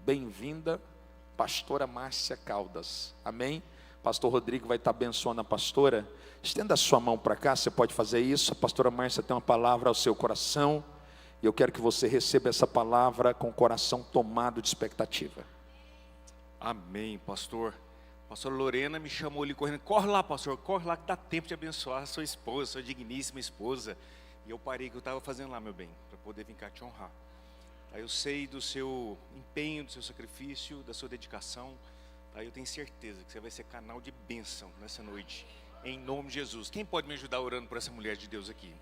bem-vinda, pastora Márcia Caldas, amém? Pastor Rodrigo vai estar abençoando a pastora. Estenda a sua mão para cá, você pode fazer isso. A pastora Márcia tem uma palavra ao seu coração, e eu quero que você receba essa palavra com o coração tomado de expectativa. Amém, pastor. Pastora Lorena me chamou ali correndo: corre lá, pastor, corre lá que dá tempo de abençoar a sua esposa, sua digníssima esposa. E eu parei o que eu estava fazendo lá, meu bem, para poder vir cá te honrar. Aí eu sei do seu empenho, do seu sacrifício, da sua dedicação. Aí eu tenho certeza que você vai ser canal de bênção nessa noite, em nome de Jesus. Quem pode me ajudar orando por essa mulher de Deus aqui?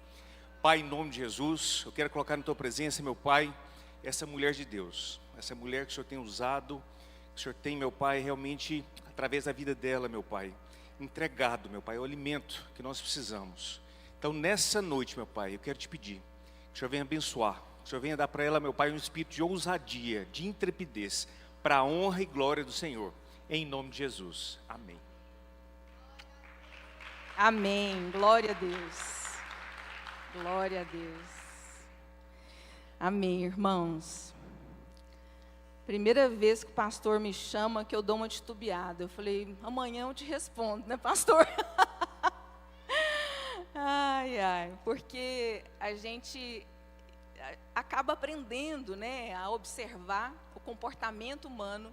Pai, em nome de Jesus, eu quero colocar na tua presença, meu Pai, essa mulher de Deus, essa mulher que o Senhor tem usado, que o Senhor tem, meu Pai, realmente, através da vida dela, meu Pai, entregado, meu Pai, o alimento que nós precisamos. Então, nessa noite, meu Pai, eu quero te pedir que o Senhor venha abençoar, que o Senhor venha dar para ela, meu Pai, um espírito de ousadia, de intrepidez, para a honra e glória do Senhor, em nome de Jesus. Amém. Amém. Glória a Deus. Glória a Deus. Amém, irmãos. Primeira vez que o pastor me chama, que eu dou uma titubeada. Eu falei: amanhã eu te respondo, né, pastor? Ai, ai, porque a gente acaba aprendendo, né, a observar o comportamento humano.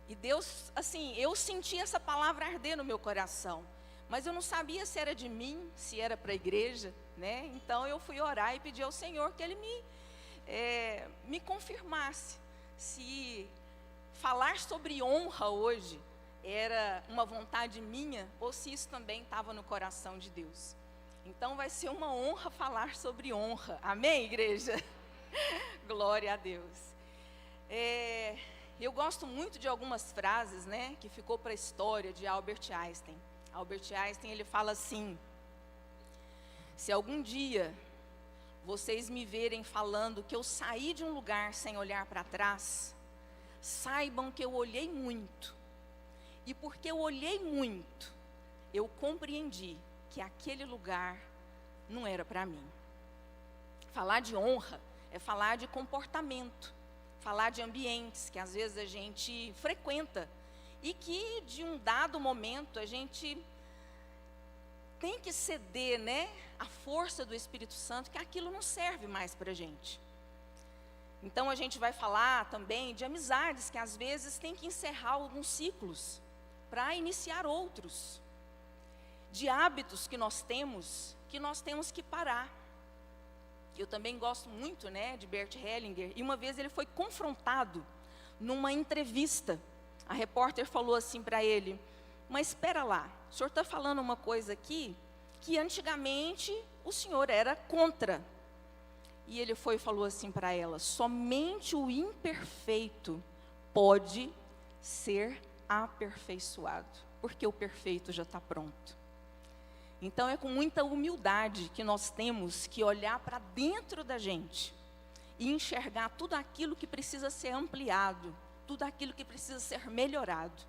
E Deus, assim, eu senti essa palavra arder no meu coração, mas eu não sabia se era de mim, se era para a igreja, né? Então eu fui orar e pedi ao Senhor que Ele me confirmasse se falar sobre honra hoje era uma vontade minha ou se isso também estava no coração de Deus. Então vai ser uma honra falar sobre honra, amém, igreja? Glória a Deus. Eu gosto muito de algumas frases, né, que ficou para a história de Albert Einstein. Albert Einstein, ele fala assim: se algum dia vocês me verem falando que eu saí de um lugar sem olhar para trás, saibam que eu olhei muito. E porque eu olhei muito, eu compreendi que aquele lugar não era para mim. Falar de honra é falar de comportamento, falar de ambientes que às vezes a gente frequenta e que de um dado momento a gente tem que ceder, né, a força do Espírito Santo, que aquilo não serve mais para a gente. Então a gente vai falar também de amizades que às vezes tem que encerrar alguns ciclos para iniciar outros, de hábitos que nós temos que parar. Eu também gosto muito, né, de Bert Hellinger, e uma vez ele foi confrontado numa entrevista. A repórter falou assim para ele: mas espera lá, o senhor está falando uma coisa aqui que antigamente o senhor era contra. E ele foi e falou assim para ela: somente o imperfeito pode ser aperfeiçoado, porque o perfeito já está pronto. Então é com muita humildade que nós temos que olhar para dentro da gente e enxergar tudo aquilo que precisa ser ampliado, tudo aquilo que precisa ser melhorado.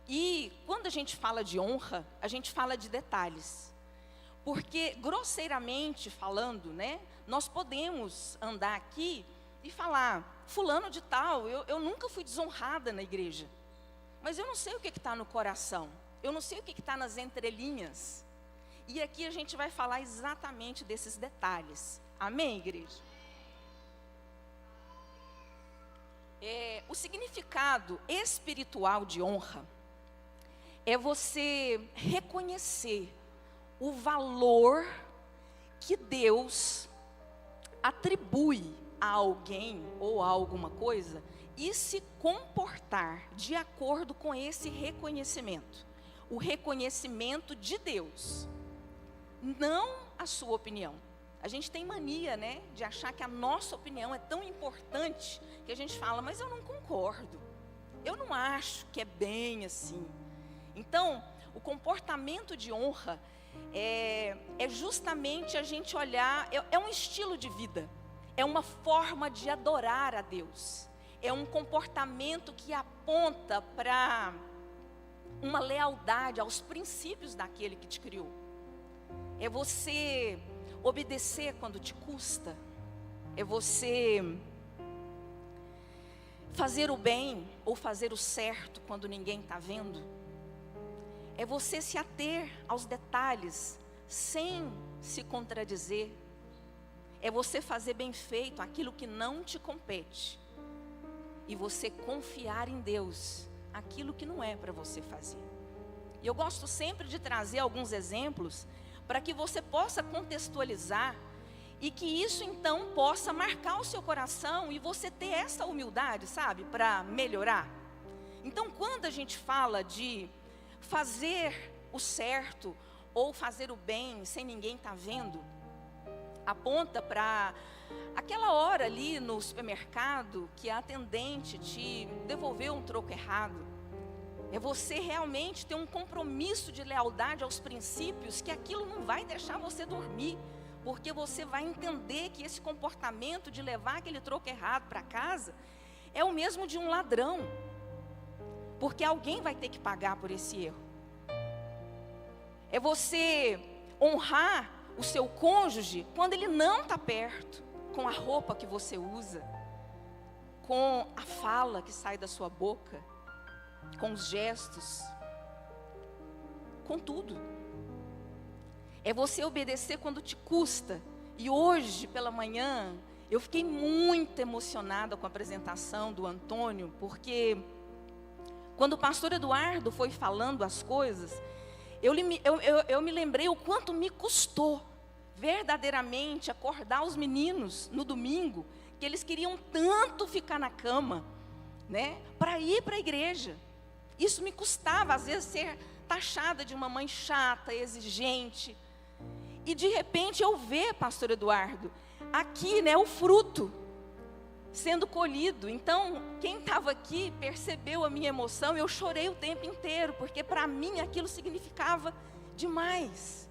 E quando a gente fala de honra, a gente fala de detalhes. Porque grosseiramente falando, né, nós podemos andar aqui e falar: fulano de tal, eu nunca fui desonrada na igreja. Mas eu não sei o que está no coração, eu não sei o que está nas entrelinhas. E aqui a gente vai falar exatamente desses detalhes. Amém, igreja? O significado espiritual de honra é você reconhecer o valor que Deus atribui a alguém ou a alguma coisa e se comportar de acordo com esse reconhecimento. O reconhecimento de Deus, não a sua opinião. A gente tem mania, né, de achar que a nossa opinião é tão importante que a gente fala: mas eu não concordo, eu não acho que é bem assim. Então, o comportamento de honra é justamente a gente olhar, é um estilo de vida, é uma forma de adorar a Deus, é um comportamento que aponta para uma lealdade aos princípios daquele que te criou. É você obedecer quando te custa, é você Fazer o bem ou fazer o certo quando ninguém está vendo é você se ater aos detalhes sem se contradizer. É você fazer bem feito aquilo que não te compete e você confiar em Deus aquilo que não é para você fazer. E eu gosto sempre de trazer alguns exemplos para que você possa contextualizar e que isso então possa marcar o seu coração e você ter essa humildade, sabe, para melhorar. Então, quando a gente fala de fazer o certo ou fazer o bem sem ninguém estar vendo, aponta para aquela hora ali no supermercado que a atendente te devolveu um troco errado. É você realmente ter um compromisso de lealdade aos princípios, que aquilo não vai deixar você dormir, porque você vai entender que esse comportamento de levar aquele troco errado para casa é o mesmo de um ladrão, porque alguém vai ter que pagar por esse erro. É você honrar o seu cônjuge quando ele não está perto, com a roupa que você usa, com a fala que sai da sua boca, com os gestos, com tudo. É você obedecer quando te custa. E hoje, pela manhã, eu fiquei muito emocionada com a apresentação do Antônio, porque quando o pastor Eduardo foi falando as coisas, eu me lembrei o quanto me custou verdadeiramente acordar os meninos no domingo, que eles queriam tanto ficar na cama, né, para ir para a igreja. Isso me custava, às vezes, ser taxada de uma mãe chata, exigente. E de repente eu ver, pastor Eduardo, aqui, né, o fruto sendo colhido. Então, quem estava aqui percebeu a minha emoção. Eu chorei o tempo inteiro, porque para mim aquilo significava demais.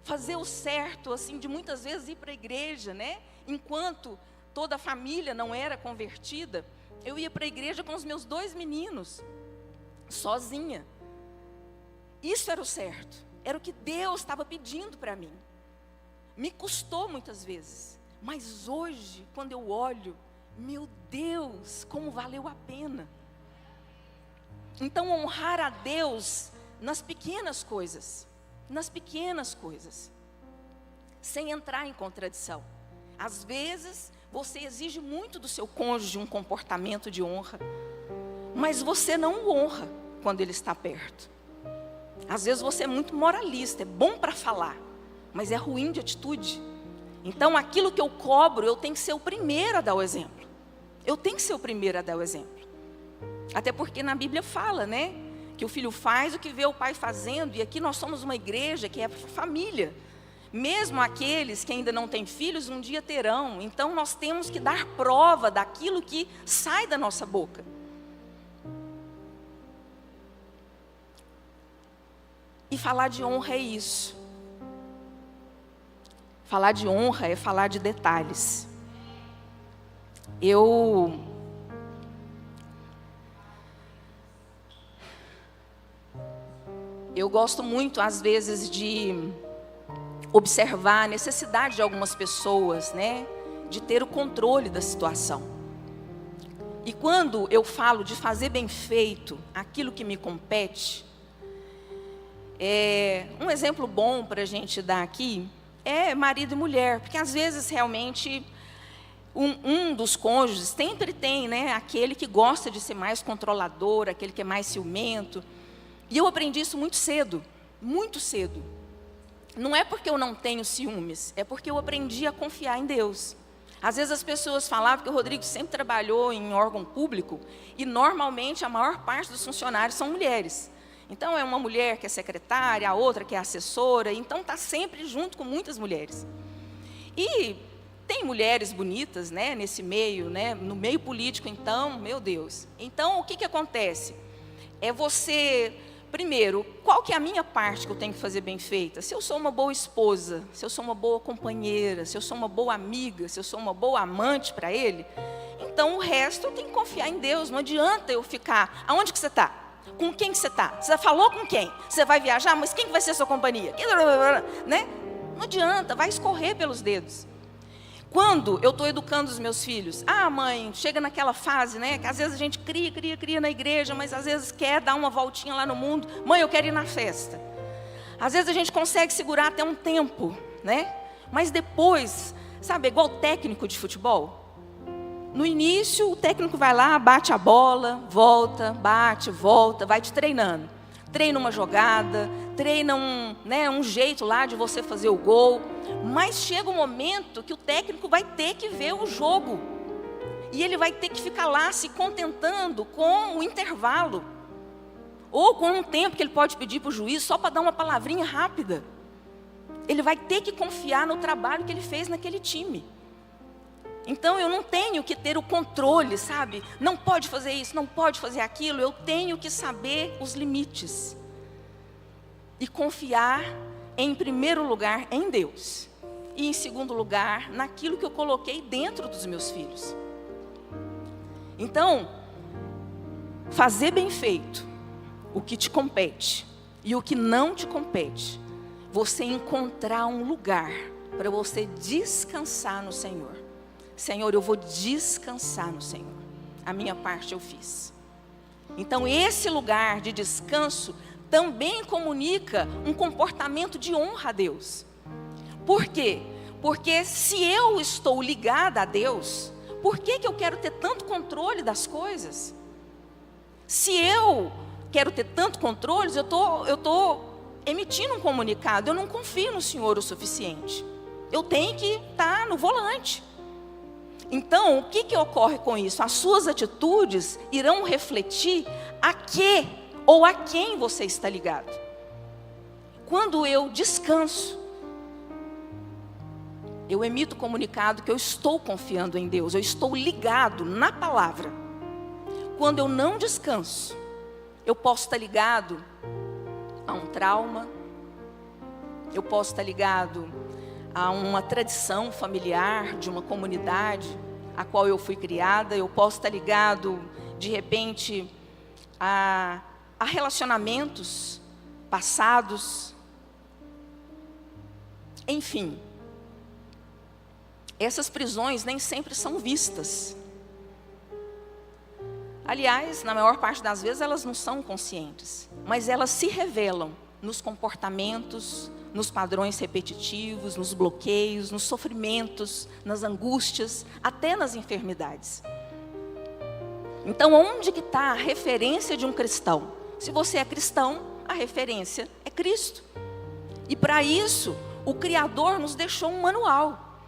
Fazer o certo, assim, de muitas vezes ir para a igreja, né? Enquanto toda a família não era convertida, eu ia para a igreja com os meus 2 meninos, sozinha. Isso era o certo. Era o que Deus estava pedindo para mim. Me custou muitas vezes. Mas hoje, quando eu olho, meu Deus, como valeu a pena. Então, honrar a Deus nas pequenas coisas. Nas pequenas coisas. Sem entrar em contradição. Às vezes, você exige muito do seu cônjuge um comportamento de honra. Mas você não o honra quando ele está perto. Às vezes você é muito moralista, é bom para falar, mas é ruim de atitude. Então aquilo que eu cobro, eu tenho que ser o primeiro a dar o exemplo. Eu tenho que ser o primeiro a dar o exemplo. Até porque na Bíblia fala, né, que o filho faz o que vê o pai fazendo. E aqui nós somos uma igreja que é família. Mesmo aqueles que ainda não têm filhos, um dia terão. Então nós temos que dar prova daquilo que sai da nossa boca. E falar de honra é isso. Falar de honra é falar de detalhes. Eu gosto muito, às vezes, de observar a necessidade de algumas pessoas, né, de ter o controle da situação. E quando eu falo de fazer bem feito aquilo que me compete, um exemplo bom para a gente dar aqui é marido e mulher, porque às vezes realmente um dos cônjuges sempre tem, né, aquele que gosta de ser mais controlador, aquele que é mais ciumento. E eu aprendi isso muito cedo, muito cedo. Não é porque eu não tenho ciúmes, é porque eu aprendi a confiar em Deus. Às vezes as pessoas falavam que o Rodrigo sempre trabalhou em órgão público e normalmente a maior parte dos funcionários são mulheres. Então é uma mulher que é secretária, a outra que é assessora, então está sempre junto com muitas mulheres. E tem mulheres bonitas, né, nesse meio, né, no meio político, então, meu Deus. Então o que acontece? É você, primeiro, qual que é a minha parte que eu tenho que fazer bem feita? Se eu sou uma boa esposa, se eu sou uma boa companheira, se eu sou uma boa amiga, se eu sou uma boa amante para ele, então o resto eu tenho que confiar em Deus. Não adianta eu ficar, aonde que você está? Com quem que você está? Você falou com quem? Você vai viajar, mas quem que vai ser a sua companhia? Né? Não adianta, vai escorrer pelos dedos. Quando eu estou educando os meus filhos, mãe, chega naquela fase, né, que às vezes a gente cria na igreja, mas às vezes quer dar uma voltinha lá no mundo. Mãe, eu quero ir na festa. Às vezes a gente consegue segurar até um tempo, né? Mas depois, sabe, igual técnico de futebol. No início, o técnico vai lá, bate a bola, volta, bate, volta, vai te treinando. Treina uma jogada, treina um jeito lá de você fazer o gol. Mas chega um momento que o técnico vai ter que ver o jogo. E ele vai ter que ficar lá se contentando com o intervalo. Ou com um tempo que ele pode pedir para o juiz só para dar uma palavrinha rápida. Ele vai ter que confiar no trabalho que ele fez naquele time. Então eu não tenho que ter o controle, sabe? Não pode fazer isso, não pode fazer aquilo. Eu tenho que saber os limites. E confiar, em primeiro lugar, em Deus. E em segundo lugar, naquilo que eu coloquei dentro dos meus filhos. Então, fazer bem feito o que te compete e o que não te compete. Você encontrar um lugar para você descansar no Senhor. Senhor, eu vou descansar no Senhor. A minha parte eu fiz. Então, esse lugar de descanso também comunica um comportamento de honra a Deus. Por quê? Porque se eu estou ligada a Deus, por que eu quero ter tanto controle das coisas? Se eu quero ter tanto controle, eu tô emitindo um comunicado. Eu não confio no Senhor o suficiente. Eu tenho que estar no volante. Então, o que ocorre com isso? As suas atitudes irão refletir a que ou a quem você está ligado. Quando eu descanso, eu emito comunicado que eu estou confiando em Deus, eu estou ligado na palavra. Quando eu não descanso, eu posso estar ligado a um trauma, eu posso estar ligado a uma tradição familiar de uma comunidade a qual eu fui criada. Eu posso estar ligado, de repente, a relacionamentos passados. Enfim, essas prisões nem sempre são vistas. Aliás, na maior parte das vezes elas não são conscientes, mas elas se revelam nos comportamentos, nos padrões repetitivos, nos bloqueios, nos sofrimentos, nas angústias, até nas enfermidades. Então, onde que está a referência de um cristão? Se você é cristão, a referência é Cristo. E para isso, o Criador nos deixou um manual.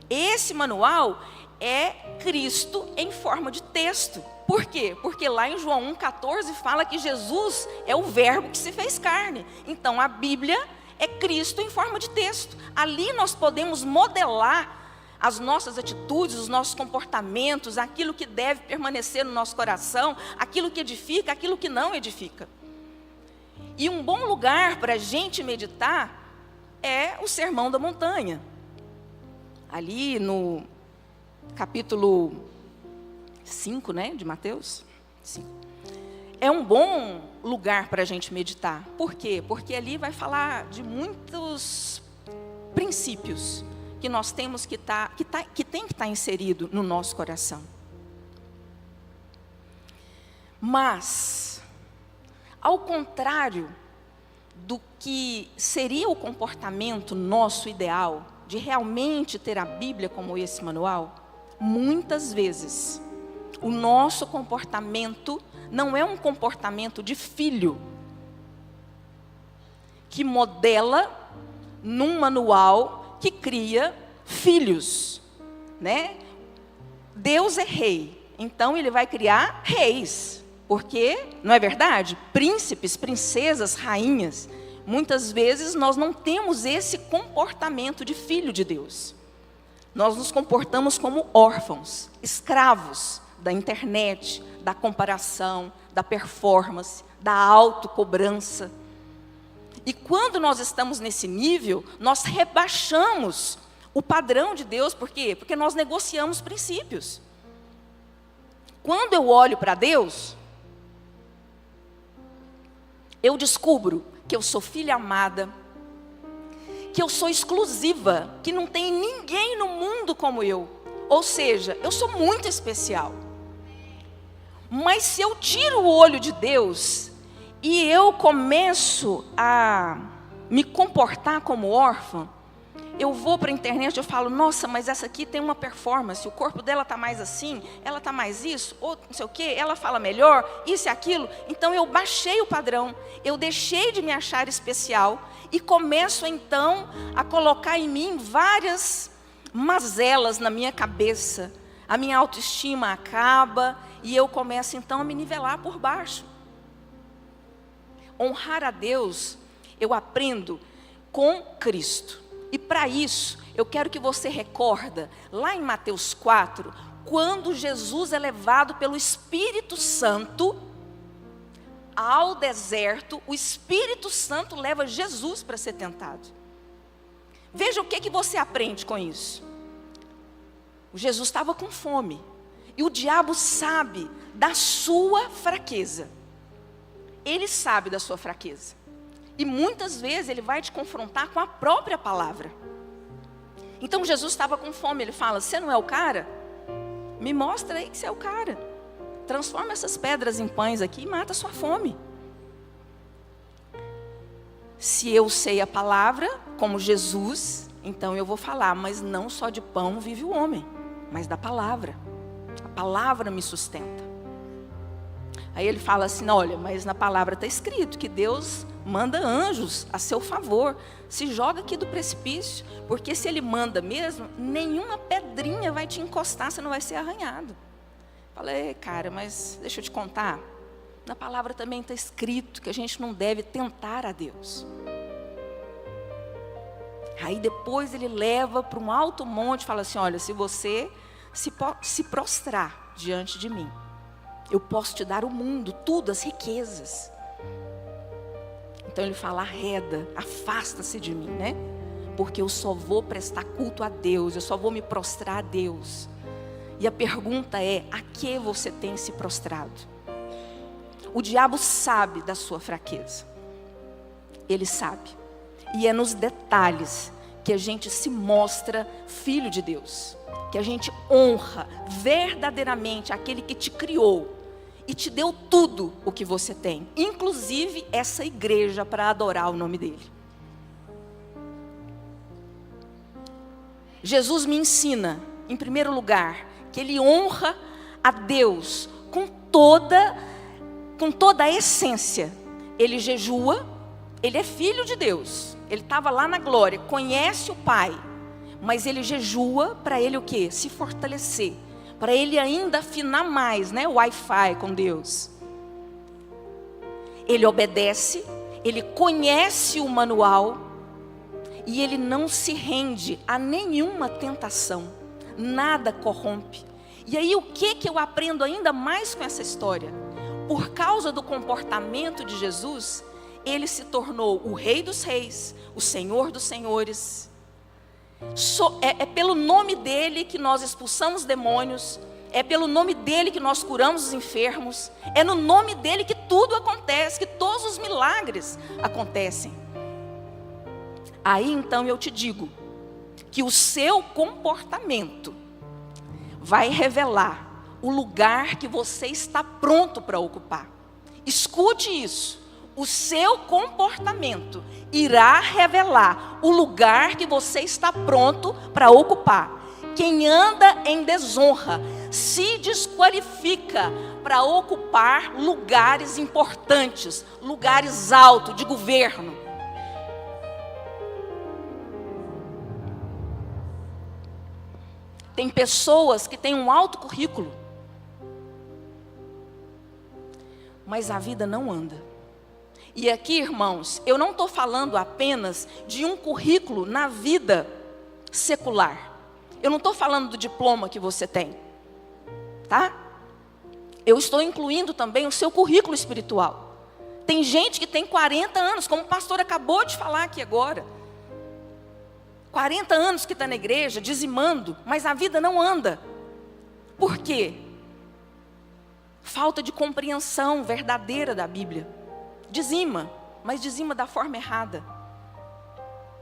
Esse manual é Cristo em forma de texto. Por quê? Porque lá em João 1,14 fala que Jesus é o verbo que se fez carne. Então a Bíblia é Cristo em forma de texto. Ali nós podemos modelar as nossas atitudes, os nossos comportamentos, aquilo que deve permanecer no nosso coração, aquilo que edifica, aquilo que não edifica. E um bom lugar para a gente meditar é o Sermão da Montanha. Ali no capítulo 5, né, de Mateus. 5. É um bom lugar para a gente meditar. Por quê? Porque ali vai falar de muitos princípios que nós temos que tem que estar inserido no nosso coração. Mas, ao contrário do que seria o comportamento nosso ideal, de realmente ter a Bíblia como esse manual, muitas vezes o nosso comportamento não é um comportamento de filho que modela num manual que cria filhos, né? Deus é rei, então ele vai criar reis, porque, não é verdade? Príncipes, princesas, rainhas. Muitas vezes nós não temos esse comportamento de filho de Deus. Nós nos comportamos como órfãos, escravos da internet, da comparação, da performance, da autocobrança. E quando nós estamos nesse nível, nós rebaixamos o padrão de Deus. Por quê? Porque nós negociamos princípios. Quando eu olho para Deus, eu descubro que eu sou filha amada, que eu sou exclusiva, que não tem ninguém no mundo como eu. Ou seja, eu sou muito especial. Mas se eu tiro o olho de Deus e eu começo a me comportar como órfã, eu vou para a internet e eu falo, nossa, mas essa aqui tem uma performance, o corpo dela está mais assim, ela está mais isso, ou não sei o quê, ela fala melhor, isso e aquilo. Então eu baixei o padrão, eu deixei de me achar especial e começo então a colocar em mim várias mazelas na minha cabeça. A minha autoestima acaba e eu começo então a me nivelar por baixo. Honrar a Deus, eu aprendo com Cristo. E para isso, eu quero que você recorda, lá em Mateus 4, quando Jesus é levado pelo Espírito Santo ao deserto, o Espírito Santo leva Jesus para ser tentado. Veja o que você aprende com isso. O Jesus estava com fome, e o diabo sabe da sua fraqueza. Ele sabe da sua fraqueza. E muitas vezes ele vai te confrontar com a própria palavra. Então Jesus estava com fome, ele fala, você não é o cara? Me mostra aí que você é o cara. Transforma essas pedras em pães aqui e mata a sua fome. Se eu sei a palavra, como Jesus, então eu vou falar, mas não só de pão vive o homem, mas da palavra. A palavra me sustenta. Aí ele fala assim, olha, mas na palavra está escrito que Deus manda anjos a seu favor. Se joga aqui do precipício, porque se ele manda mesmo, nenhuma pedrinha vai te encostar, você não vai ser arranhado. Falei, cara, mas deixa eu te contar. Na palavra também está escrito que a gente não deve tentar a Deus. Aí depois ele leva para um alto monte e fala assim, olha, se você se prostrar diante de mim, eu posso te dar o mundo, tudo, as riquezas. Então ele fala, arreda, afasta-se de mim, né? Porque eu só vou prestar culto a Deus, eu só vou me prostrar a Deus. E a pergunta é, a que você tem se prostrado? O diabo sabe da sua fraqueza. Ele sabe. E é nos detalhes que a gente se mostra filho de Deus. Que a gente honra verdadeiramente aquele que te criou e te deu tudo o que você tem, inclusive essa igreja para adorar o nome dele. Jesus me ensina, em primeiro lugar, que ele honra a Deus com toda a essência. Ele jejua, ele é filho de Deus, ele estava lá na glória, conhece o Pai, mas ele jejua para ele o quê? Se fortalecer. Para ele ainda afinar mais, né? O Wi-Fi com Deus. Ele obedece, ele conhece o manual e ele não se rende a nenhuma tentação. Nada corrompe. E aí o que eu aprendo ainda mais com essa história? Por causa do comportamento de Jesus, ele se tornou o Rei dos Reis, o Senhor dos Senhores. É pelo nome dele que nós expulsamos demônios, é pelo nome dele que nós curamos os enfermos, é no nome dele que tudo acontece, que todos os milagres acontecem. Aí então eu te digo, que o seu comportamento vai revelar o lugar que você está pronto para ocupar. Escute isso. O seu comportamento irá revelar o lugar que você está pronto para ocupar. Quem anda em desonra se desqualifica para ocupar lugares importantes, lugares altos de governo. Tem pessoas que têm um alto currículo, mas a vida não anda. E aqui, irmãos, eu não estou falando apenas de um currículo na vida secular. Eu não estou falando do diploma que você tem, tá? Eu estou incluindo também o seu currículo espiritual. Tem gente que tem 40 anos, como o pastor acabou de falar aqui agora. 40 anos que está na igreja, dizimando, mas a vida não anda. Por quê? Falta de compreensão verdadeira da Bíblia. Dizima, mas dizima da forma errada.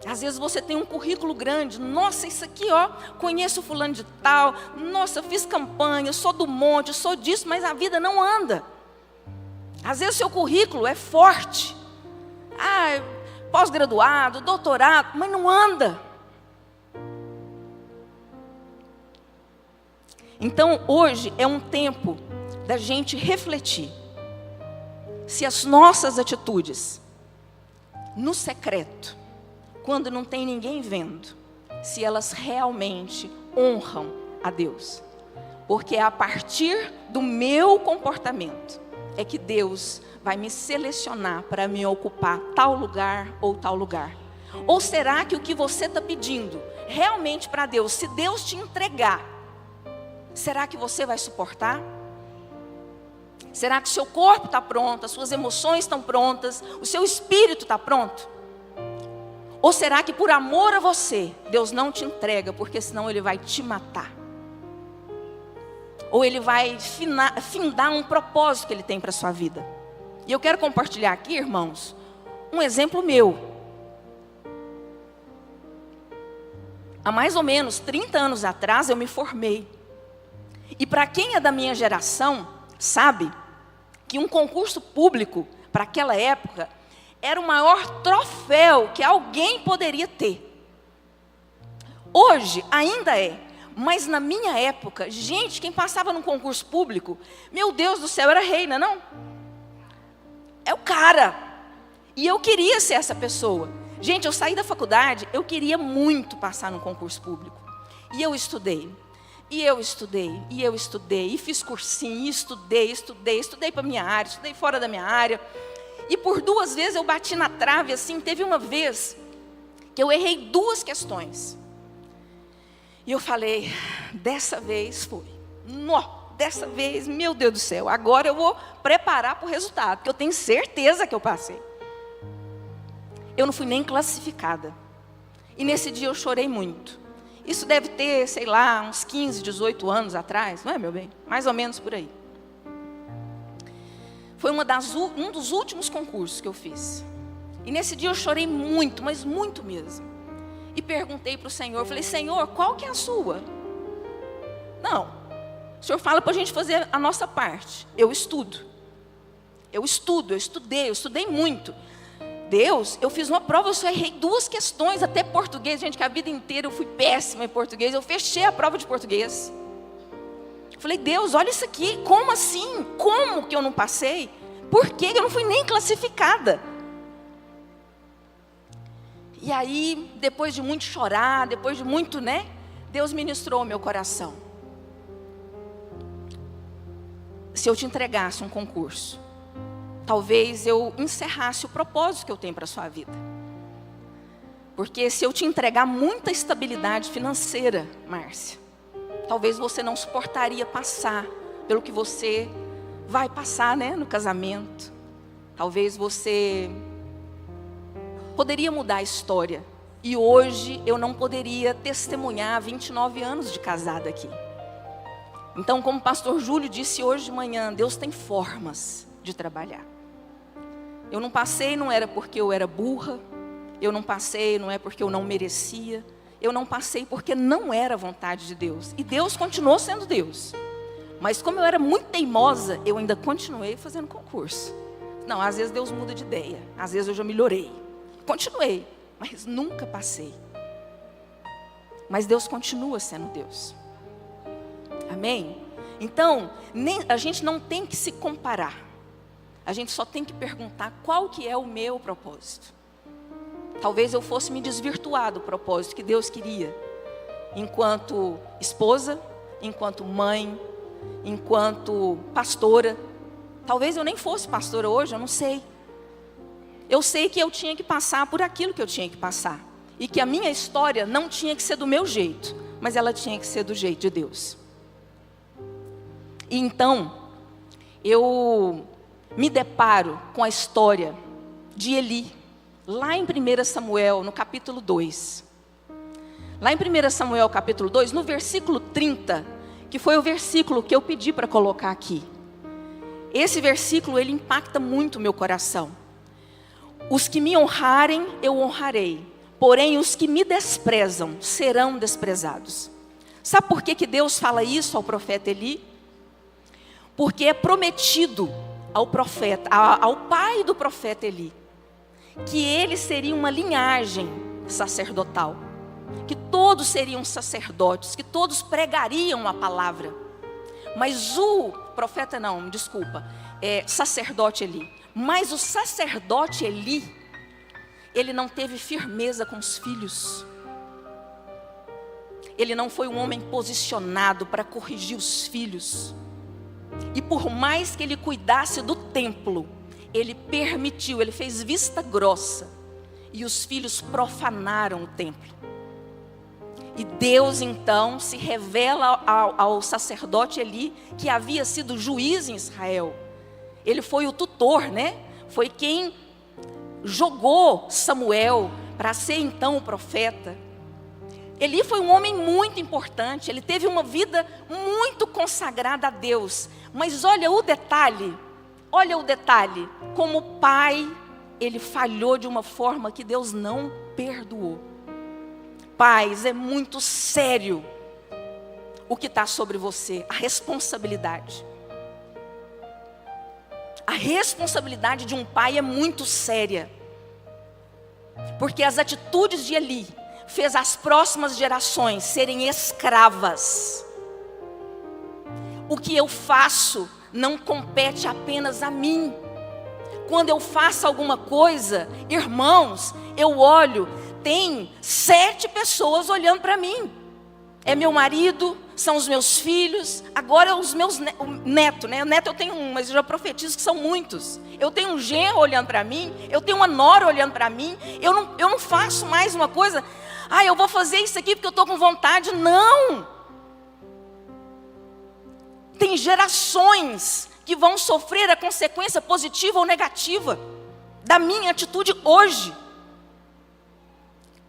Às vezes você tem um currículo grande. Nossa, isso aqui, ó, conheço fulano de tal. Nossa, eu fiz campanha, eu sou do monte, eu sou disso, mas a vida não anda. Às vezes o seu currículo é forte. Ah, pós-graduado, doutorado, mas não anda. Então, hoje é um tempo da gente refletir se as nossas atitudes, no secreto, quando não tem ninguém vendo, se elas realmente honram a Deus. Porque é a partir do meu comportamento é que Deus vai me selecionar para me ocupar tal lugar ou tal lugar. Ou será que o que você está pedindo realmente para Deus, se Deus te entregar, será que você vai suportar? Será que o seu corpo está pronto, as suas emoções estão prontas, o seu espírito está pronto? Ou será que por amor a você, Deus não te entrega, porque senão Ele vai te matar? Ou Ele vai findar um propósito que Ele tem para a sua vida? E eu quero compartilhar aqui, irmãos, um exemplo meu. Há mais ou menos 30 anos atrás eu me formei. E para quem é da minha geração, sabe que um concurso público, para aquela época, era o maior troféu que alguém poderia ter. Hoje ainda é, mas na minha época, gente, quem passava num concurso público, meu Deus do céu, era reina, não? É o cara. E eu queria ser essa pessoa. Gente, eu saí da faculdade, eu queria muito passar num concurso público. E eu estudei. E fiz cursinho, estudei para minha área, estudei fora da minha área. E por 2 vezes eu bati na trave, assim, teve uma vez que eu errei 2 questões. E eu falei, dessa vez foi. Dessa vez, meu Deus do céu, agora eu vou preparar para o resultado, porque eu tenho certeza que eu passei. Eu não fui nem classificada. E nesse dia eu chorei muito. Isso deve ter, sei lá, uns 15, 18 anos atrás, não é, meu bem? Mais ou menos por aí. Foi um dos últimos concursos que eu fiz. E nesse dia eu chorei muito, mas muito mesmo. E perguntei para o Senhor, falei, Senhor, qual que é a sua? Não, o Senhor fala para a gente fazer a nossa parte. Eu estudei muito. Deus, eu fiz uma prova, eu só errei 2 questões, até português, gente, que a vida inteira eu fui péssima em português, eu fechei a prova de português. Eu falei, Deus, olha isso aqui, como assim? Como que eu não passei? Por que eu não fui nem classificada? E aí, depois de muito chorar, depois de muito, Deus ministrou o meu coração. Se eu te entregasse um concurso, talvez eu encerrasse o propósito que eu tenho para a sua vida. Porque se eu te entregar muita estabilidade financeira, Márcia, talvez você não suportaria passar pelo que você vai passar, no casamento. Talvez você poderia mudar a história. E hoje eu não poderia testemunhar 29 anos de casada aqui. Então, como o pastor Júlio disse hoje de manhã, Deus tem formas de trabalhar. Eu não passei, não era porque eu era burra. Eu não passei, não é porque eu não merecia. Eu não passei porque não era vontade de Deus. E Deus continuou sendo Deus. Mas como eu era muito teimosa, eu ainda continuei fazendo concurso. Não, às vezes Deus muda de ideia. Às vezes eu já melhorei. Continuei, mas nunca passei. Mas Deus continua sendo Deus. Amém? Então, a gente não tem que se comparar. A gente só tem que perguntar qual que é o meu propósito. Talvez eu fosse me desvirtuar do propósito que Deus queria. Enquanto esposa, enquanto mãe, enquanto pastora. Talvez eu nem fosse pastora hoje, eu não sei. Eu sei que eu tinha que passar por aquilo que eu tinha que passar. E que a minha história não tinha que ser do meu jeito, mas ela tinha que ser do jeito de Deus. E então, eu me deparo com a história de Eli, lá em 1 Samuel, no capítulo 2. Lá em 1 Samuel, capítulo 2, no versículo 30, que foi o versículo que eu pedi para colocar aqui. Esse versículo, ele impacta muito o meu coração. Os que me honrarem, eu honrarei. porém os que me desprezam serão desprezados. Sabe por que Deus fala isso ao profeta Eli? Porque é prometido ao profeta, ao pai do profeta Eli, que ele seria uma linhagem sacerdotal, que todos seriam sacerdotes, que todos pregariam a palavra. Mas o profeta não, desculpa, sacerdote Eli. Mas o sacerdote Eli, ele não teve firmeza com os filhos. Ele não foi um homem posicionado para corrigir os filhos. E por mais que ele cuidasse do templo, ele permitiu, ele fez vista grossa. E os filhos profanaram o templo. E Deus então se revela ao sacerdote Eli, que havia sido juiz em Israel. Ele foi o tutor, né? Foi quem jogou Samuel para ser então o profeta. Eli foi um homem muito importante, ele teve uma vida muito consagrada a Deus. Mas olha o detalhe, como pai, ele falhou de uma forma que Deus não perdoou. Pais, é muito sério o que está sobre você, a responsabilidade. A responsabilidade de um pai é muito séria. Porque as atitudes de Eli fez as próximas gerações serem escravas. O que eu faço não compete apenas a mim. Quando eu faço alguma coisa, irmãos, eu olho, tem 7 pessoas olhando para mim. É meu marido, são os meus filhos, agora os meus netos, né? Neto eu tenho um, mas eu já profetizo que são muitos. Eu tenho um genro olhando para mim, eu tenho uma nora olhando para mim. Eu não faço mais uma coisa, eu vou fazer isso aqui porque eu estou com vontade. Não! Tem gerações que vão sofrer a consequência positiva ou negativa da minha atitude hoje.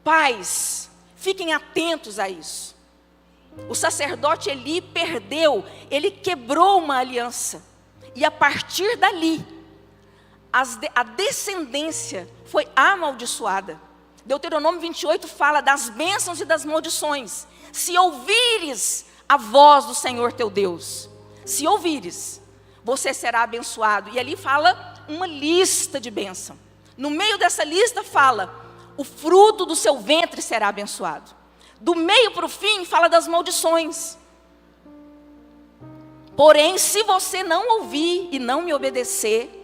Pais, fiquem atentos a isso. O sacerdote Eli ele quebrou uma aliança. E a partir dali, a descendência foi amaldiçoada. Deuteronômio 28 fala das bênçãos e das maldições. Se ouvires a voz do Senhor teu Deus, se ouvires, você será abençoado. E ali fala uma lista de bênção. No meio dessa lista fala, o fruto do seu ventre será abençoado. Do meio para o fim, fala das maldições. Porém, se você não ouvir e não me obedecer,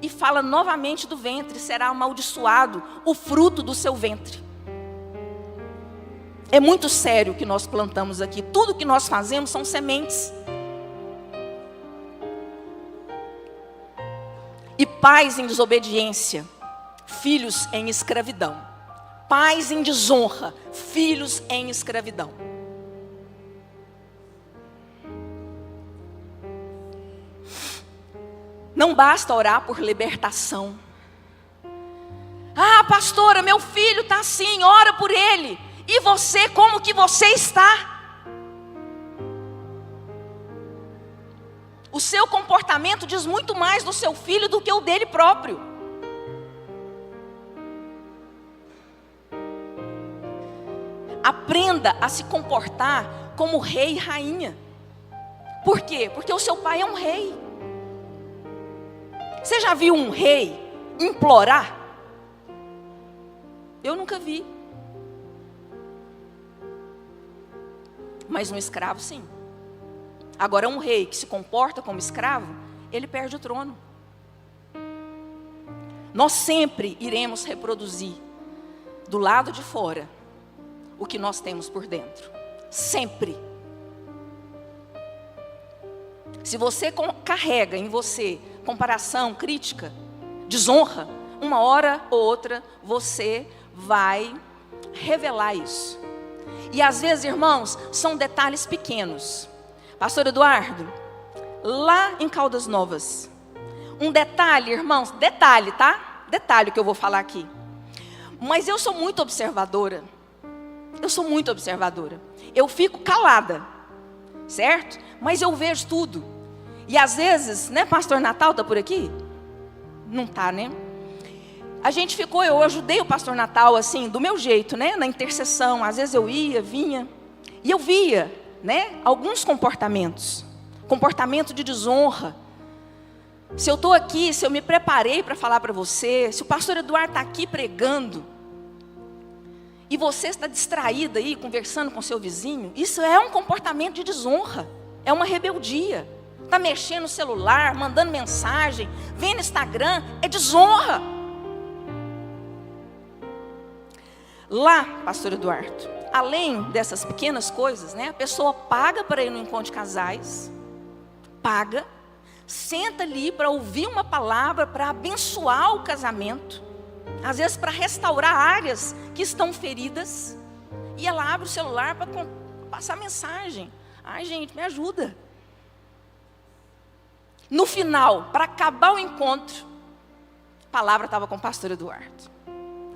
e fala novamente do ventre, será amaldiçoado o fruto do seu ventre. É muito sério o que nós plantamos aqui. Tudo que nós fazemos são sementes. E pais em desobediência, filhos em escravidão. Pais em desonra, filhos em escravidão. Não basta orar por libertação. Pastora, meu filho está assim, ora por ele. E você, como que você está? O seu comportamento diz muito mais do seu filho do que o dele próprio. Aprenda a se comportar como rei e rainha. Por quê? Porque o seu pai é um rei. Você já viu um rei implorar? Eu nunca vi. Mas um escravo, sim. Agora, um rei que se comporta como escravo, ele perde o trono. Nós sempre iremos reproduzir do lado de fora o que nós temos por dentro. Sempre. Se você carrega em você comparação, crítica, desonra, uma hora ou outra você vai revelar isso. E às vezes, irmãos, são detalhes pequenos. Pastor Eduardo, lá em Caldas Novas, um detalhe, irmãos, detalhe, tá? Detalhe que eu vou falar aqui. Mas eu sou muito observadora. Eu fico calada, certo? Mas eu vejo tudo. E às vezes, né, pastor Natal está por aqui? Não está, né? a gente ficou, eu ajudei o pastor Natal, assim, do meu jeito, né? Na intercessão, às vezes eu ia, vinha, e eu via, né? Alguns comportamentos. Comportamento de desonra. Se eu estou aqui, se eu me preparei para falar para você, se o pastor Eduardo está aqui pregando, e você está distraída aí, conversando com seu vizinho, isso é um comportamento de desonra, é uma rebeldia. Está mexendo no celular, mandando mensagem, vendo Instagram, é desonra. Lá, pastor Eduardo, além dessas pequenas coisas, né, a pessoa paga para ir no encontro de casais, paga, senta ali para ouvir uma palavra, para abençoar o casamento, às vezes para restaurar áreas que estão feridas, e ela abre o celular para passar mensagem. Ai, gente, me ajuda. No final, para acabar o encontro, a palavra estava com o pastor Eduardo.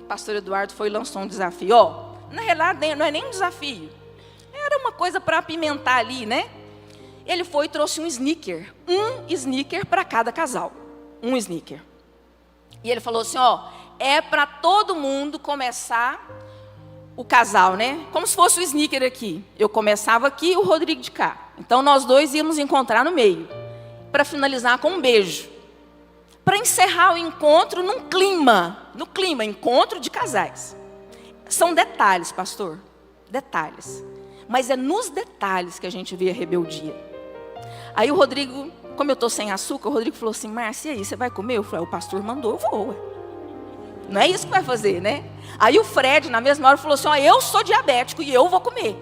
O pastor Eduardo foi e lançou um desafio. Ó, na realidade, não é nem um desafio, era uma coisa para apimentar ali, né? Ele foi e trouxe um sneaker para cada casal, um sneaker. E ele falou assim, ó, é para todo mundo começar o casal, né? Como se fosse o sneaker aqui. Eu começava aqui e o Rodrigo de cá. Então nós dois íamos encontrar no meio, para finalizar com um beijo. Para encerrar o encontro no clima, encontro de casais. São detalhes, pastor, detalhes. Mas é nos detalhes que a gente vê a rebeldia. Aí o Rodrigo, como eu estou sem açúcar, o Rodrigo falou assim, Márcia, e aí, você vai comer? Eu falei, o pastor mandou, eu vou. Ué. Não é isso que vai fazer, né? Aí o Fred, na mesma hora, falou assim, ó, eu sou diabético e eu vou comer.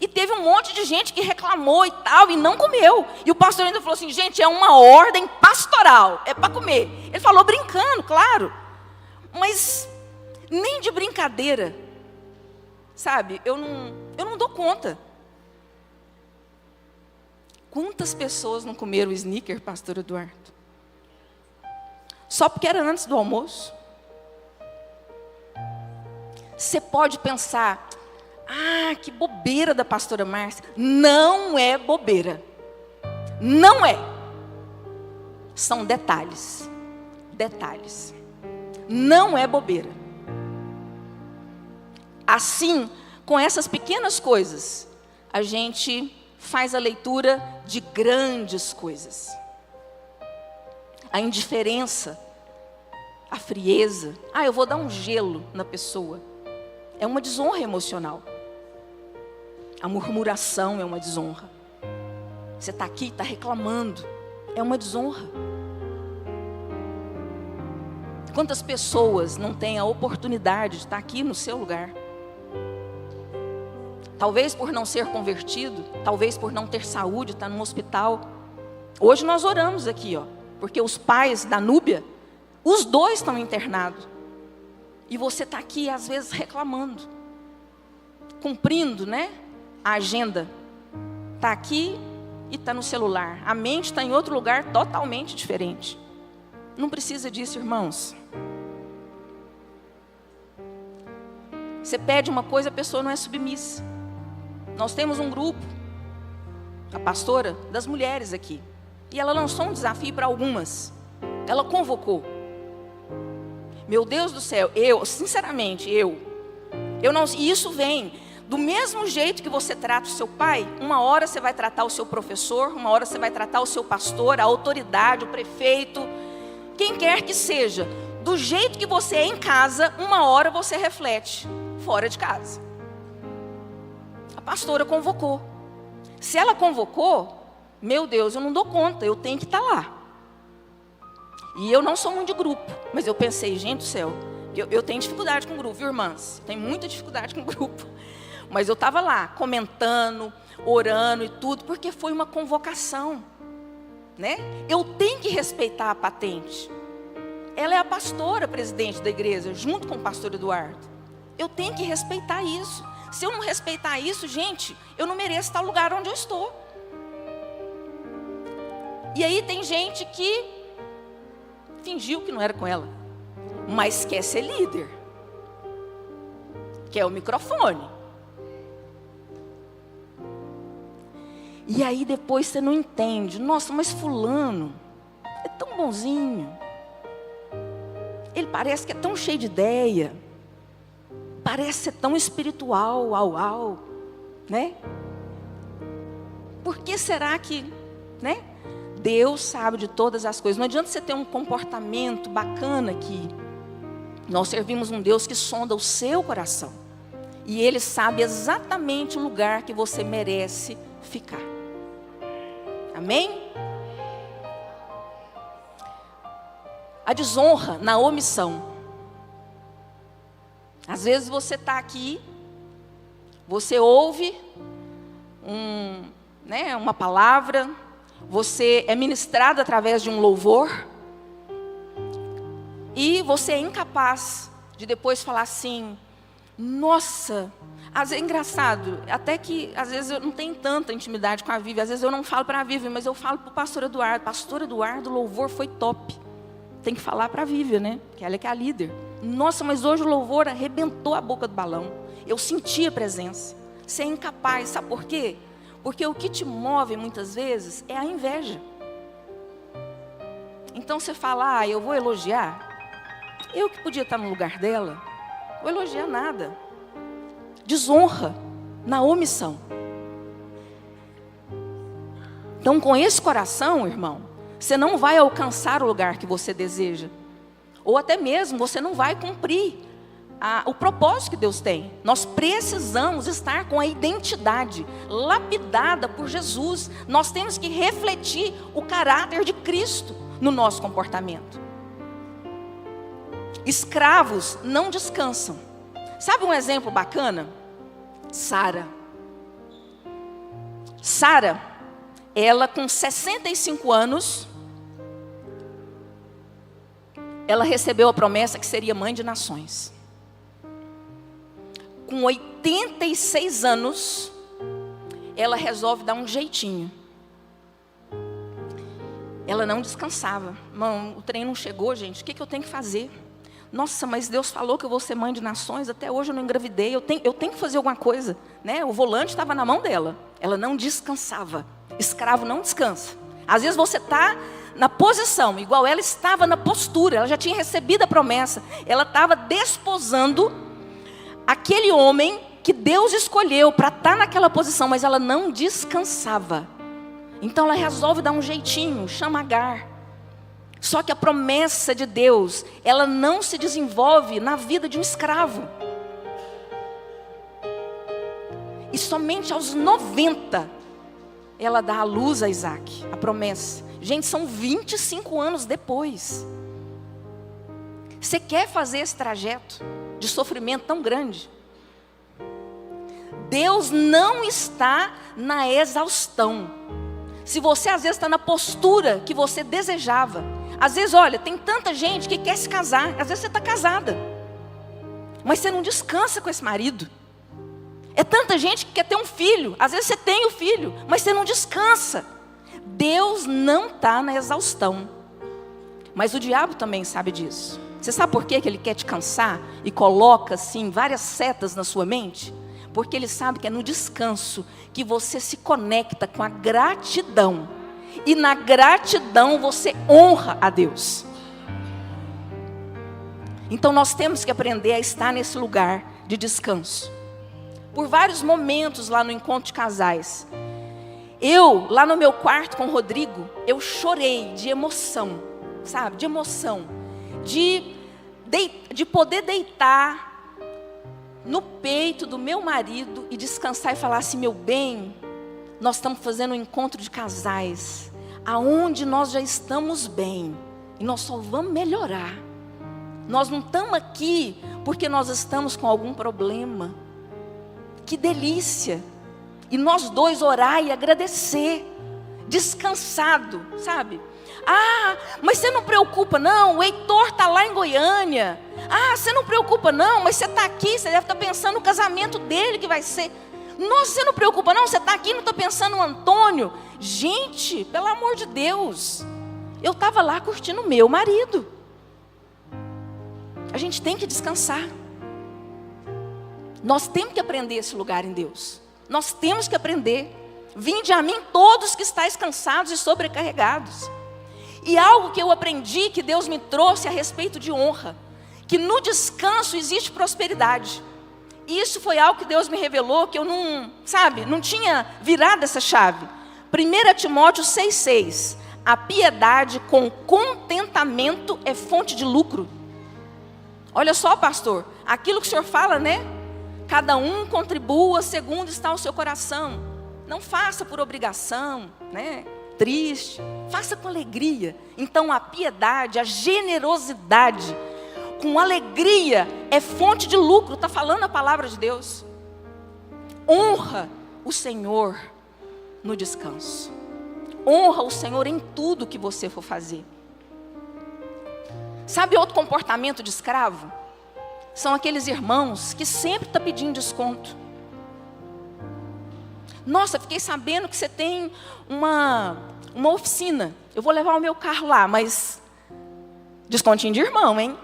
E teve um monte de gente que reclamou e tal, e não comeu. E o pastor ainda falou assim, gente, é uma ordem pastoral, é para comer. Ele falou brincando, claro. Mas nem de brincadeira, sabe? Eu não dou conta. Quantas pessoas não comeram o sneaker, pastor Eduardo? Só porque era antes do almoço. Você pode pensar, ah, que bobeira da pastora Márcia. Não é bobeira. Não é. São detalhes. Detalhes. Não é bobeira. Assim, com essas pequenas coisas, a gente faz a leitura de grandes coisas. A indiferença, a frieza. Ah, eu vou dar um gelo na pessoa. É uma desonra emocional. A murmuração é uma desonra. Você está aqui, está reclamando. É uma desonra. Quantas pessoas não têm a oportunidade de estar aqui no seu lugar? Talvez por não ser convertido, talvez por não ter saúde, estar num hospital. Hoje nós oramos aqui, ó, porque os pais da Núbia, os dois estão internados. E você está aqui, às vezes, reclamando, cumprindo, né, a agenda. Está aqui e está no celular. A mente está em outro lugar totalmente diferente. Não precisa disso, irmãos. Você pede uma coisa, a pessoa não é submissa. Nós temos um grupo, a pastora, das mulheres aqui. E ela lançou um desafio para algumas. Ela convocou. Meu Deus do céu, sinceramente, eu não, e isso vem do mesmo jeito que você trata o seu pai. Uma hora você vai tratar o seu professor, uma hora você vai tratar o seu pastor, a autoridade, o prefeito, quem quer que seja. Do jeito que você é em casa, uma hora você reflete fora de casa. A pastora convocou. Se ela convocou, meu Deus, eu não dou conta, eu tenho que estar lá. E eu não sou muito de grupo, mas eu pensei, gente do céu, eu tenho dificuldade com grupo, viu, irmãs? Tenho muita dificuldade com grupo. Mas eu estava lá, comentando, orando e tudo, porque foi uma convocação, né? Eu tenho que respeitar a patente. Ela é a pastora, presidente da igreja, junto com o pastor Eduardo. Eu tenho que respeitar isso. Se eu não respeitar isso, gente, eu não mereço estar no lugar onde eu estou. E aí tem gente que fingiu que não era com ela, mas quer ser líder, quer o microfone. E aí depois você não entende. Nossa, mas fulano é tão bonzinho. Ele parece que é tão cheio de ideia, parece ser tão espiritual, né? Por que será que, né? Deus sabe de todas as coisas. Não adianta você ter um comportamento bacana aqui. Nós servimos um Deus que sonda o seu coração. E Ele sabe exatamente o lugar que você merece ficar. Amém? A desonra na omissão. Às vezes você está aqui, você ouve uma palavra, você é ministrado através de um louvor, e você é incapaz de depois falar assim, nossa, às vezes é engraçado, até que às vezes eu não tenho tanta intimidade com a Vivi, às vezes eu não falo para a Vivi, mas eu falo para o pastor Eduardo, o louvor foi top. Tem que falar para a Vivi, né? Que ela é que é a líder. Nossa, mas hoje o louvor arrebentou a boca do balão. Eu senti a presença. Você é incapaz, sabe por quê? Porque o que te move muitas vezes é a inveja. Então você fala, eu vou elogiar. Eu que podia estar no lugar dela, vou elogiar nada. Desonra na omissão. Então com esse coração, irmão, você não vai alcançar o lugar que você deseja. Ou até mesmo você não vai cumprir o propósito que Deus tem. Nós precisamos estar com a identidade lapidada por Jesus. Nós temos que refletir o caráter de Cristo no nosso comportamento. Escravos não descansam. Sabe um exemplo bacana? Sara, ela com 65 anos, ela recebeu a promessa que seria mãe de nações. Com 86 anos, ela resolve dar um jeitinho. Ela não descansava. Não, o trem não chegou, gente. O que eu tenho que fazer? Nossa, mas Deus falou que eu vou ser mãe de nações. Até hoje eu não engravidei. Eu tenho que fazer alguma coisa, né? O volante estava na mão dela. Ela não descansava. Escravo não descansa. Às vezes você está na posição, igual ela estava na postura. Ela já tinha recebido a promessa. Ela estava desposando aquele homem que Deus escolheu para estar naquela posição, mas ela não descansava. Então ela resolve dar um jeitinho, chama Agar. Só que a promessa de Deus, ela não se desenvolve na vida de um escravo. E somente aos 90, ela dá à luz a Isaac, a promessa. Gente, são 25 anos depois. Você quer fazer esse trajeto de sofrimento tão grande? Deus não está na exaustão. Se você às vezes está na postura que você desejava, às vezes, olha, tem tanta gente que quer se casar, às vezes você está casada, mas você não descansa com esse marido. É tanta gente que quer ter um filho, às vezes você tem o filho, mas você não descansa. Deus não está na exaustão, mas o diabo também sabe disso. Você sabe por que ele quer te cansar e coloca assim várias setas na sua mente? Porque ele sabe que é no descanso que você se conecta com a gratidão. E na gratidão você honra a Deus. Então nós temos que aprender a estar nesse lugar de descanso. Por vários momentos lá no encontro de casais, eu, lá no meu quarto com o Rodrigo, eu chorei de emoção, sabe? De emoção. De poder deitar no peito do meu marido e descansar e falar assim, meu bem, nós estamos fazendo um encontro de casais, aonde nós já estamos bem, e nós só vamos melhorar. Nós não estamos aqui porque nós estamos com algum problema. Que delícia! E nós dois orar e agradecer, descansado, sabe? Ah, mas você não preocupa não, o Heitor está lá em Goiânia. Ah, você não preocupa não, mas você está aqui, você deve estar pensando no casamento dele que vai ser. Nossa, você não preocupa não, você está aqui e não está pensando no Antônio. Gente, pelo amor de Deus, eu estava lá curtindo o meu marido. A gente tem que descansar. Nós temos que aprender esse lugar em Deus. Nós temos que aprender. Vinde a mim todos que estáis cansados e sobrecarregados. E algo que eu aprendi, que Deus me trouxe a respeito de honra. que no descanso existe prosperidade. Isso foi algo que Deus me revelou, que eu não tinha virado essa chave. 1 Timóteo 6,6. A piedade com contentamento é fonte de lucro. Olha só, pastor, aquilo que o senhor fala, né? Cada um contribua segundo está o seu coração. Não faça por obrigação, né? Triste. Faça com alegria. Então a piedade, a generosidade, com alegria, é fonte de lucro. Está falando a palavra de Deus. Honra o Senhor no descanso. Honra o Senhor em tudo que você for fazer. Sabe outro comportamento de escravo? São aqueles irmãos que sempre estão pedindo desconto. Nossa, fiquei sabendo que você tem uma oficina. Eu vou levar o meu carro lá, mas descontinho de irmão, hein?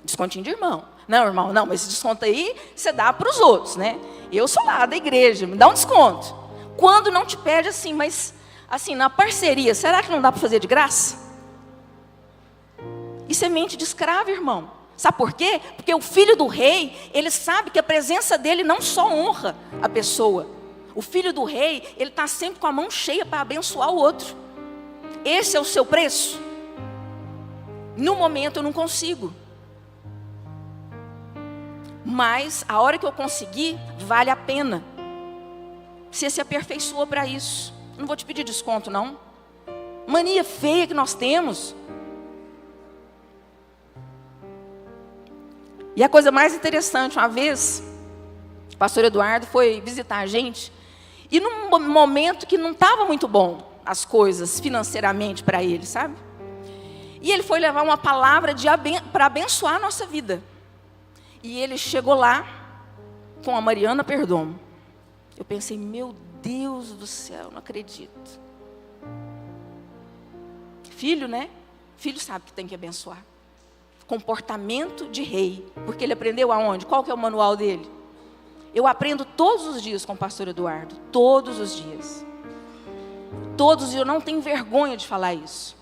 Descontinho de irmão. Não, irmão, não, mas esse desconto aí você dá para os outros, né? Eu sou lá da igreja, me dá um desconto. Quando não te pede assim, mas assim, na parceria, será que não dá para fazer de graça? Isso é mente de escravo, irmão. Sabe por quê? Porque o filho do rei, ele sabe que a presença dele não só honra a pessoa. O filho do rei, ele está sempre com a mão cheia para abençoar o outro. Esse é o seu preço? No momento eu não consigo. Mas a hora que eu conseguir, vale a pena. Você se aperfeiçoou para isso. Não vou te pedir desconto, não. Mania feia que nós temos. E a coisa mais interessante, uma vez, o pastor Eduardo foi visitar a gente, e num momento que não estava muito bom as coisas financeiramente para ele, sabe? E ele foi levar uma palavra para abençoar a nossa vida. E ele chegou lá com a Mariana Perdomo. Eu pensei, meu Deus do céu, não acredito. Filho, né? Filho sabe que tem que abençoar. Comportamento de rei. Porque ele aprendeu aonde? Qual que é o manual dele? Eu aprendo todos os dias com o pastor Eduardo. Todos os dias. Todos os dias, eu não tenho vergonha de falar isso.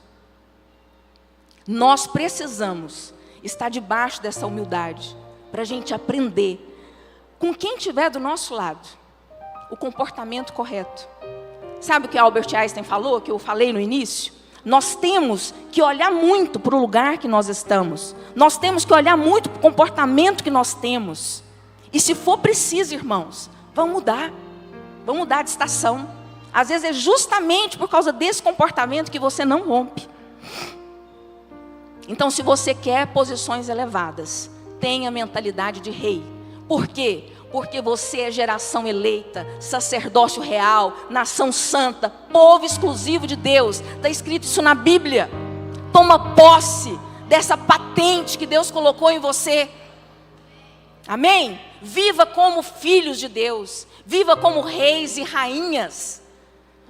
Nós precisamos estar debaixo dessa humildade, para a gente aprender, com quem estiver do nosso lado, o comportamento correto. Sabe o que Albert Einstein falou, que eu falei no início? Nós temos que olhar muito para o lugar que nós estamos. Nós temos que olhar muito para o comportamento que nós temos. E se for preciso, irmãos, vamos mudar de estação. Às vezes é justamente por causa desse comportamento que você não rompe. Então, se você quer posições elevadas, tenha mentalidade de rei. Por quê? Porque você é geração eleita, sacerdócio real, nação santa, povo exclusivo de Deus. Está escrito isso na Bíblia. Toma posse dessa patente que Deus colocou em você. Amém? Viva como filhos de Deus. Viva como reis e rainhas,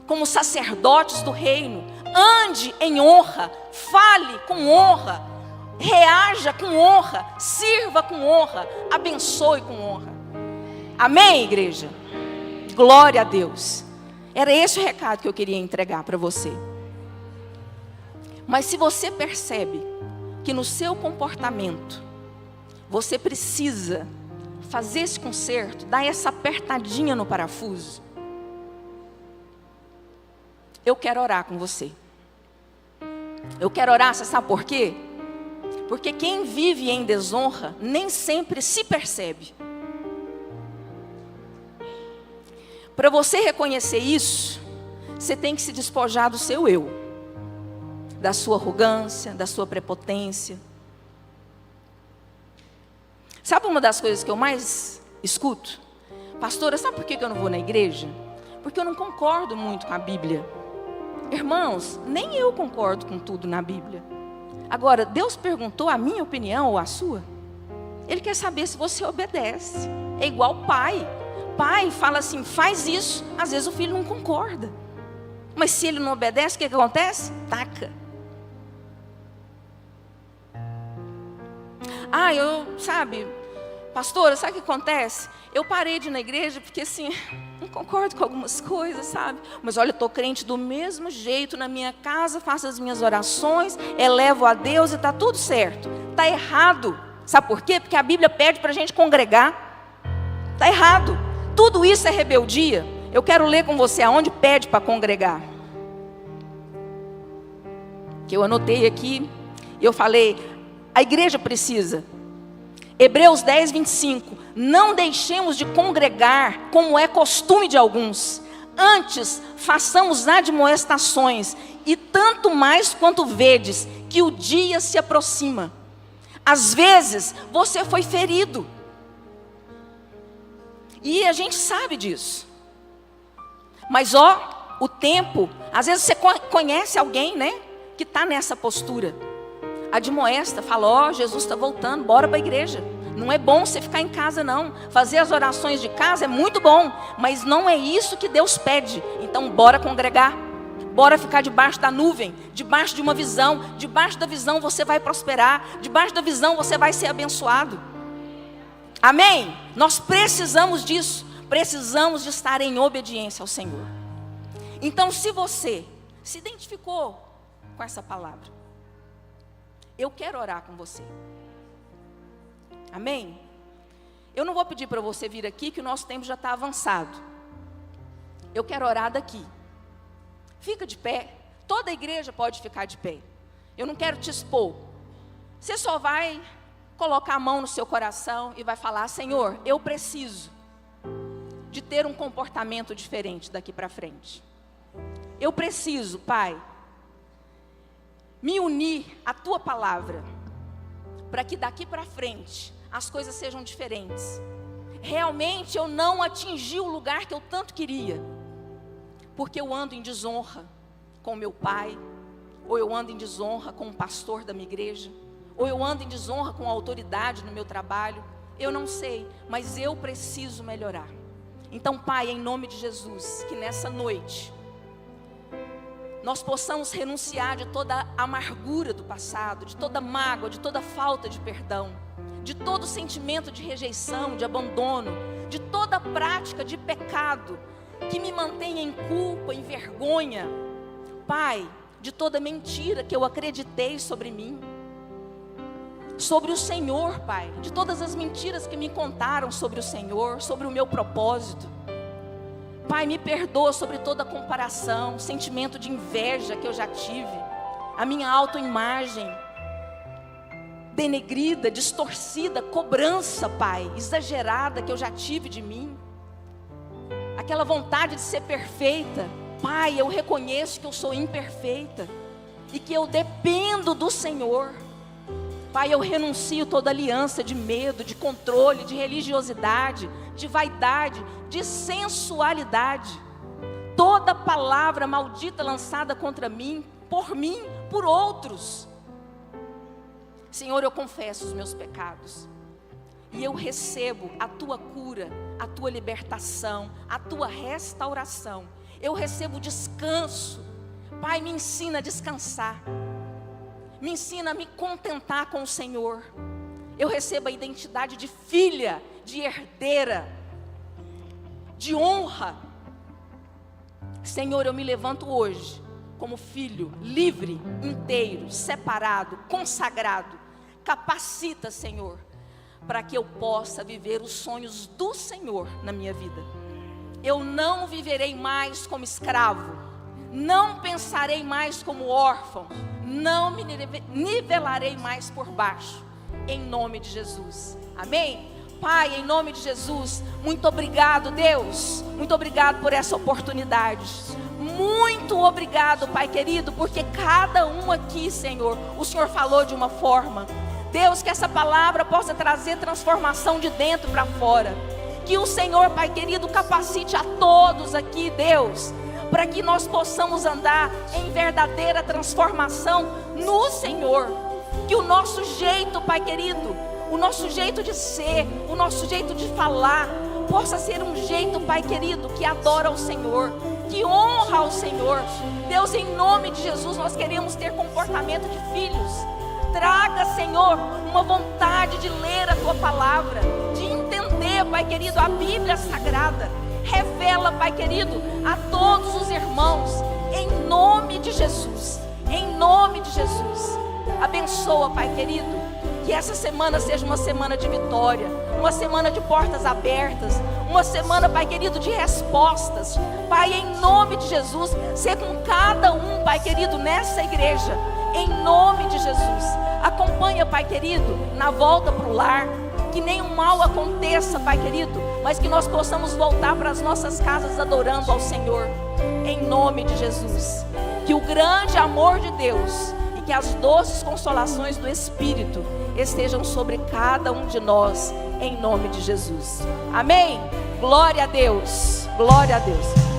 como sacerdotes do reino. Ande em honra, fale com honra, reaja com honra, sirva com honra, abençoe com honra. Amém, igreja? Glória a Deus. Era esse o recado que eu queria entregar para você. Mas se você percebe que no seu comportamento você precisa fazer esse conserto, dar essa apertadinha no parafuso, eu quero orar com você. Eu quero orar, você sabe por quê? Porque quem vive em desonra nem sempre se percebe. Para você reconhecer isso, você tem que se despojar do seu eu, da sua arrogância, da sua prepotência. Sabe uma das coisas que eu mais escuto? Pastora, sabe por que eu não vou na igreja? Porque eu não concordo muito com a Bíblia. Irmãos, nem eu concordo com tudo na Bíblia. Agora, Deus perguntou a minha opinião ou a sua? Ele quer saber se você obedece. É igual pai. Pai fala assim, faz isso. Às vezes o filho não concorda. Mas se ele não obedece, o que acontece? Taca. Pastora, sabe o que acontece? Eu parei de ir na igreja porque assim, não concordo com algumas coisas, sabe? Mas olha, eu estou crente do mesmo jeito na minha casa, faço as minhas orações, elevo a Deus e está tudo certo. Está errado. Sabe por quê? Porque a Bíblia pede para a gente congregar. Está errado. Tudo isso é rebeldia. Eu quero ler com você aonde pede para congregar. Que eu anotei aqui, eu falei, a igreja precisa. Hebreus 10, 25. Não deixemos de congregar, como é costume de alguns. Antes, façamos admoestações, e tanto mais quanto vedes que o dia se aproxima. Às vezes, você foi ferido. E a gente sabe disso. Mas o tempo, às vezes você conhece alguém, né? Que está nessa postura. Admoesta, fala, Jesus está voltando, bora para a igreja. Não é bom você ficar em casa não. Fazer as orações de casa é muito bom, mas não é isso que Deus pede. Então bora congregar. Bora ficar debaixo da nuvem, debaixo de uma visão. Debaixo da visão você vai prosperar. Debaixo da visão você vai ser abençoado. Amém? Nós precisamos disso. Precisamos de estar em obediência ao Senhor. Então, se você se identificou com essa palavra, eu quero orar com você. Amém? Eu não vou pedir para você vir aqui, que o nosso tempo já está avançado. Eu quero orar daqui. Fica de pé. Toda a igreja pode ficar de pé. Eu não quero te expor. Você só vai colocar a mão no seu coração e vai falar, Senhor, eu preciso de ter um comportamento diferente daqui para frente. Eu preciso, Pai, me unir à Tua palavra, para que daqui para frente as coisas sejam diferentes. Realmente eu não atingi o lugar que eu tanto queria, porque eu ando em desonra com meu pai, ou eu ando em desonra com o pastor da minha igreja, ou eu ando em desonra com a autoridade no meu trabalho. Eu não sei, mas eu preciso melhorar. Então, Pai, em nome de Jesus, que nessa noite nós possamos renunciar de toda a amargura do passado, de toda mágoa, de toda falta de perdão, de todo sentimento de rejeição, de abandono, de toda prática de pecado que me mantém em culpa, em vergonha. Pai, de toda mentira que eu acreditei sobre mim, sobre o Senhor, Pai, de todas as mentiras que me contaram sobre o Senhor, sobre o meu propósito. Pai, me perdoa sobre toda comparação, sentimento de inveja que eu já tive, a minha autoimagem denegrida, distorcida, cobrança, Pai, exagerada que eu já tive de mim, aquela vontade de ser perfeita. Pai, eu reconheço que eu sou imperfeita e que eu dependo do Senhor. Pai, eu renuncio toda aliança de medo, de controle, de religiosidade, de vaidade, de sensualidade. Toda palavra maldita lançada contra mim, por outros. Senhor, eu confesso os meus pecados. E eu recebo a Tua cura, a Tua libertação, a Tua restauração. Eu recebo descanso. Pai, me ensina a descansar. Me ensina a me contentar com o Senhor. Eu recebo a identidade de filha, de herdeira, de honra. Senhor, eu me levanto hoje como filho, livre, inteiro, separado, consagrado. Capacita, Senhor, para que eu possa viver os sonhos do Senhor na minha vida. Eu não viverei mais como escravo, não pensarei mais como órfão, não me nivelarei mais por baixo, em nome de Jesus, amém? Pai, em nome de Jesus, muito obrigado, Deus, muito obrigado por essa oportunidade, muito obrigado, Pai querido, porque cada um aqui, Senhor, o Senhor falou de uma forma, Deus, que essa palavra possa trazer transformação de dentro para fora, que o Senhor, Pai querido, capacite a todos aqui, Deus, para que nós possamos andar em verdadeira transformação no Senhor. Que o nosso jeito, Pai querido, o nosso jeito de ser, o nosso jeito de falar, possa ser um jeito, Pai querido, que adora ao Senhor, que honra ao Senhor. Deus, em nome de Jesus, nós queremos ter comportamento de filhos. Traga, Senhor, uma vontade de ler a Tua palavra, de entender, Pai querido, a Bíblia Sagrada. Revela, Pai querido, a todos os irmãos, em nome de Jesus. Em nome de Jesus. Abençoa, Pai querido, que essa semana seja uma semana de vitória, uma semana de portas abertas, uma semana, Pai querido, de respostas. Pai, em nome de Jesus, ser com cada um, Pai querido, nessa igreja, em nome de Jesus. Acompanha, Pai querido, na volta para o lar, que nenhum mal aconteça, Pai querido, mas que nós possamos voltar para as nossas casas adorando ao Senhor, em nome de Jesus. Que o grande amor de Deus e que as doces consolações do Espírito estejam sobre cada um de nós, em nome de Jesus. Amém? Glória a Deus. Glória a Deus.